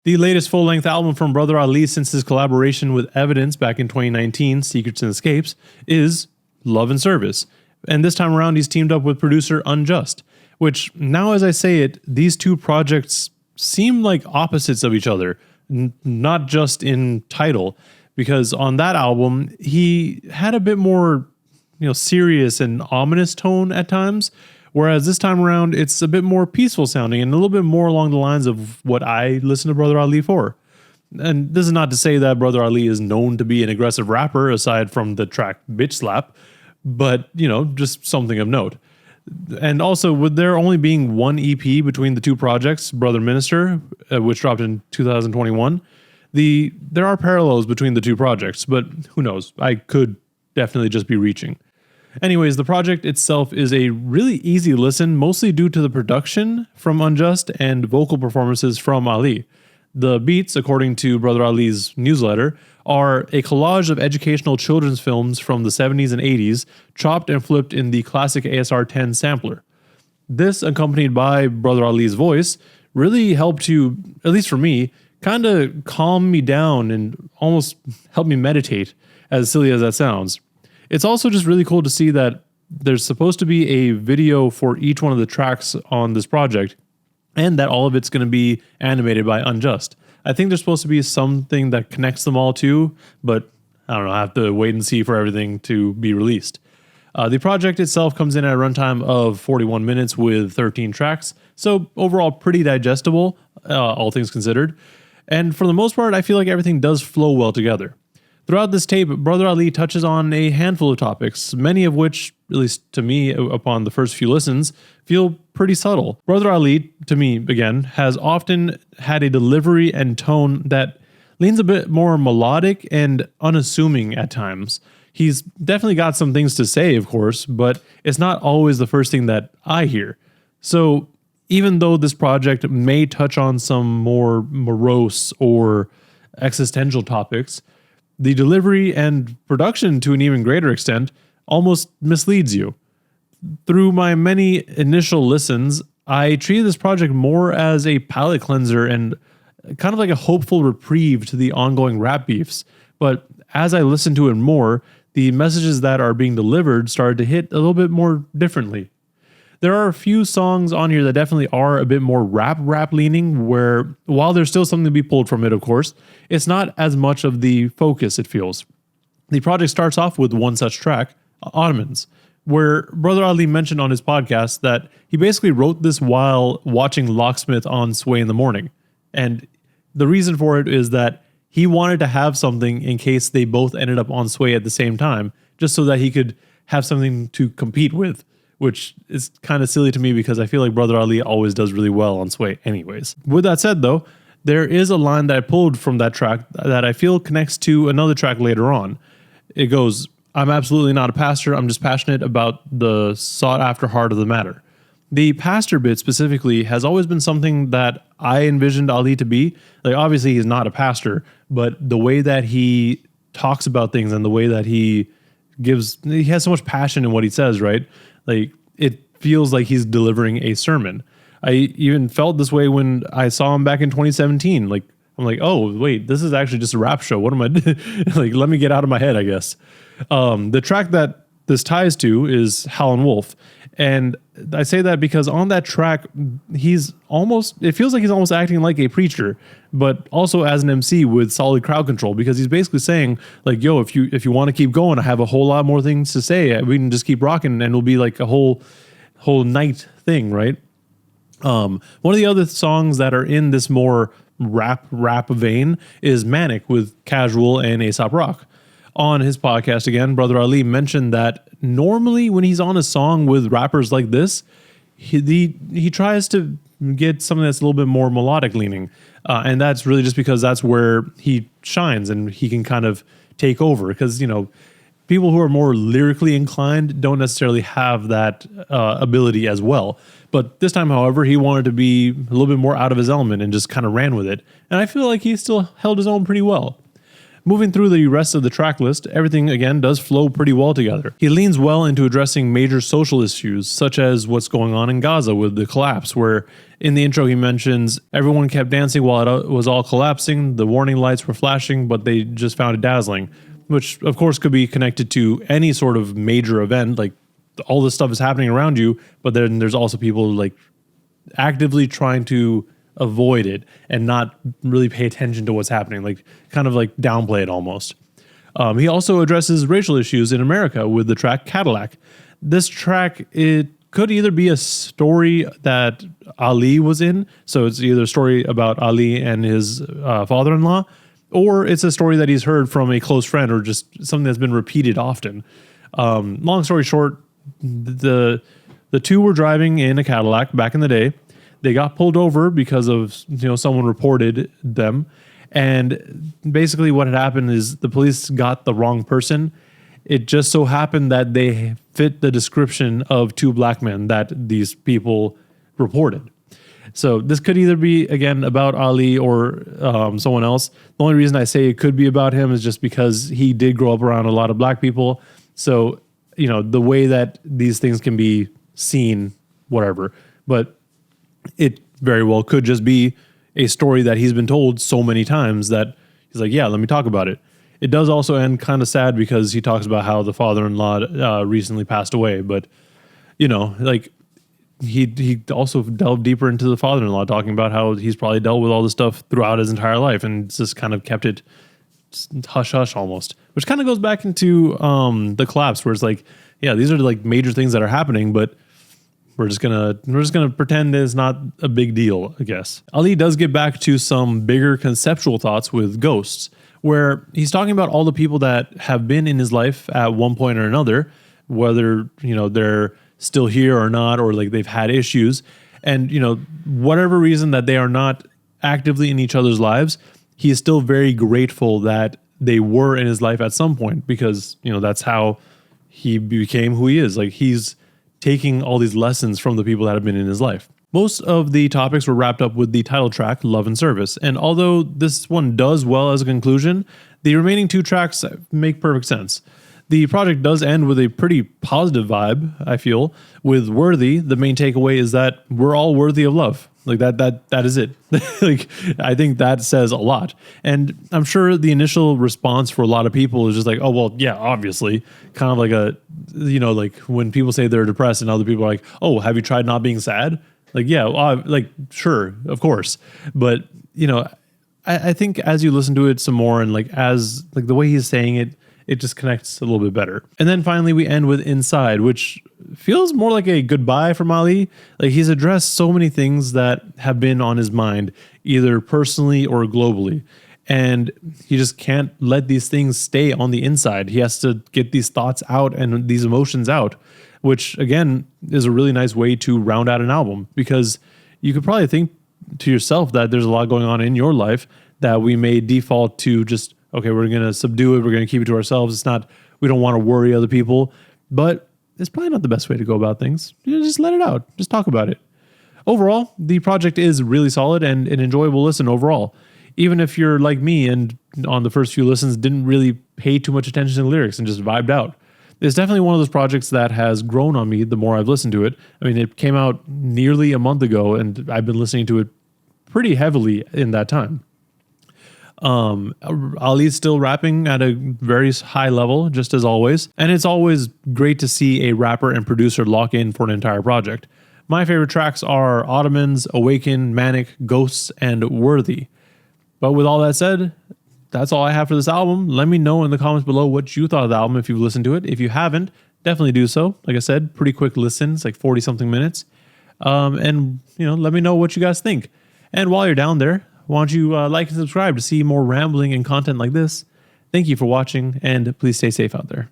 The latest full-length album from Brother Ali since his collaboration with Evidence back in 2019, Secrets and Escapes, is Love and Service. And this time around, he's teamed up with producer unJUST, which, now as I say it, these two projects seem like opposites of each other, not just in title, because on that album, he had a bit more, serious and ominous tone at times, whereas this time around, it's a bit more peaceful sounding and a little bit more along the lines of what I listen to Brother Ali for. And this is not to say that Brother Ali is known to be an aggressive rapper, aside from the track Bitch Slap, but, just something of note. And also, with there only being one EP between the two projects, Brother Minister, which dropped in 2021, there are parallels between the two projects, but who knows? I could definitely just be reaching. Anyways, the project itself is a really easy listen, mostly due to the production from unJUST and vocal performances from Ali. The beats, according to Brother Ali's newsletter, are a collage of educational children's films from the 70s and 80s, chopped and flipped in the classic ASR-10 sampler. This, accompanied by Brother Ali's voice, really helped to, at least for me, kind of calm me down and almost help me meditate, as silly as that sounds. It's also just really cool to see that there's supposed to be a video for each one of the tracks on this project, and that all of it's going to be animated by unJUST. I think there's supposed to be something that connects them all too, but I don't know, I have to wait and see for everything to be released. The project itself comes in at a runtime of 41 minutes with 13 tracks, so overall pretty digestible, all things considered. And for the most part, I feel like everything does flow well together. Throughout this tape, Brother Ali touches on a handful of topics, many of which, at least to me, upon the first few listens, feel pretty subtle. Brother Ali, to me, again, has often had a delivery and tone that leans a bit more melodic and unassuming at times. He's definitely got some things to say, of course, but it's not always the first thing that I hear. So even though this project may touch on some more morose or existential topics, the delivery and production, to an even greater extent, almost misleads you. Through my many initial listens, I treated this project more as a palate cleanser and kind of like a hopeful reprieve to the ongoing rap beefs. But as I listened to it more, the messages that are being delivered started to hit a little bit more differently. There are a few songs on here that definitely are a bit more rap leaning, where while there's still something to be pulled from it, of course, it's not as much of the focus, it feels. The project starts off with one such track, Ottomans, where Brother Ali mentioned on his podcast that he basically wrote this while watching Locksmith on Sway in the morning. And the reason for it is that he wanted to have something in case they both ended up on Sway at the same time, just so that he could have something to compete with, which is kind of silly to me because I feel like Brother Ali always does really well on Sway anyways. With that said though, there is a line that I pulled from that track that I feel connects to another track later on. It goes, "I'm absolutely not a pastor, I'm just passionate about the sought after heart of the matter." The pastor bit specifically has always been something that I envisioned Ali to be. Like, obviously he's not a pastor, but the way that he talks about things and the way that he has so much passion in what he says, right? Like, it feels like he's delivering a sermon. I even felt this way when I saw him back in 2017. Like, I'm like, oh, wait, this is actually just a rap show. What am I doing? Like, let me get out of my head, I guess. The track that this ties to is Howlin' Wolf. And I say that because on that track, it feels like he's almost acting like a preacher, but also as an MC with solid crowd control, because he's basically saying like, yo, if you want to keep going, I have a whole lot more things to say. We can just keep rocking and it'll be like a whole night thing, right? One of the other songs that are in this more rap vein is Manic with Casual and A$AP Rock. On his podcast again, Brother Ali mentioned that normally when he's on a song with rappers like this, he tries to get something that's a little bit more melodic leaning. And that's really just because that's where he shines and he can kind of take over. Because, people who are more lyrically inclined don't necessarily have that ability as well. But this time, however, he wanted to be a little bit more out of his element and just kind of ran with it. And I feel like he still held his own pretty well. Moving through the rest of the track list, everything again does flow pretty well together. He leans well into addressing major social issues, such as what's going on in Gaza with the collapse, where in the intro he mentions everyone kept dancing while it was all collapsing, the warning lights were flashing, but they just found it dazzling, which of course could be connected to any sort of major event, like all this stuff is happening around you, but then there's also people like actively trying to avoid it and not really pay attention to what's happening, like kind of like downplay it almost. He also addresses racial issues in America with the track Cadillac. This track, it could either be a story that Ali was in, so it's either a story about Ali and his father-in-law, or it's a story that he's heard from a close friend or just something that's been repeated often. Long story short, the two were driving in a Cadillac back in the day. They got pulled over because of, someone reported them. And basically what had happened is the police got the wrong person. It just so happened that they fit the description of two black men that these people reported. So this could either be, again, about Ali or someone else. The only reason I say it could be about him is just because he did grow up around a lot of black people. So, the way that these things can be seen, whatever. But it very well could just be a story that he's been told so many times that he's like, yeah, let me talk about it. It does also end kind of sad because he talks about how the father-in-law recently passed away. But, like he also delved deeper into the father-in-law, talking about how he's probably dealt with all this stuff throughout his entire life and just kind of kept it hush-hush almost, which kind of goes back into the collapse where it's like, yeah, these are like major things that are happening, but we're just gonna pretend it's not a big deal, I guess. Ali does get back to some bigger conceptual thoughts with ghosts, where he's talking about all the people that have been in his life at one point or another, whether they're still here or not, or like they've had issues, and whatever reason that they are not actively in each other's lives, he is still very grateful that they were in his life at some point, because that's how he became who he is. Like he's taking all these lessons from the people that have been in his life. Most of the topics were wrapped up with the title track, Love and Service. And although this one does well as a conclusion, the remaining two tracks make perfect sense. The project does end with a pretty positive vibe, I feel. With Worthy, the main takeaway is that we're all worthy of love. Like that is it. Like I think that says a lot. And I'm sure the initial response for a lot of people is just like, oh well, yeah, obviously. Kind of like a like when people say they're depressed and other people are like, oh, have you tried not being sad? Like, yeah, like sure, of course. But I think as you listen to it some more and like as like the way he's saying it, it just connects a little bit better. And then finally we end with Inside, which feels more like a goodbye from Ali. Like he's addressed so many things that have been on his mind, either personally or globally. And he just can't let these things stay on the inside. He has to get these thoughts out and these emotions out, which again is a really nice way to round out an album, because you could probably think to yourself that there's a lot going on in your life that we may default to just, okay, we're going to subdue it. We're going to keep it to ourselves. It's not, we don't want to worry other people, but it's probably not the best way to go about things. Just let it out. Just talk about it. Overall, the project is really solid and an enjoyable listen overall. Even if you're like me and on the first few listens didn't really pay too much attention to the lyrics and just vibed out. It's definitely one of those projects that has grown on me the more I've listened to it. I mean, it came out nearly a month ago and I've been listening to it pretty heavily in that time. Ali's still rapping at a very high level, just as always. And it's always great to see a rapper and producer lock in for an entire project. My favorite tracks are Ottomans, Awaken, Manic, Ghosts, and Worthy. But with all that said, that's all I have for this album. Let me know in the comments below what you thought of the album if you've listened to it. If you haven't, definitely do so. Like I said, pretty quick listen. It's like 40 something minutes. And let me know what you guys think. And while you're down there, why don't you like and subscribe to see more rambling and content like this. Thank you for watching, and please stay safe out there.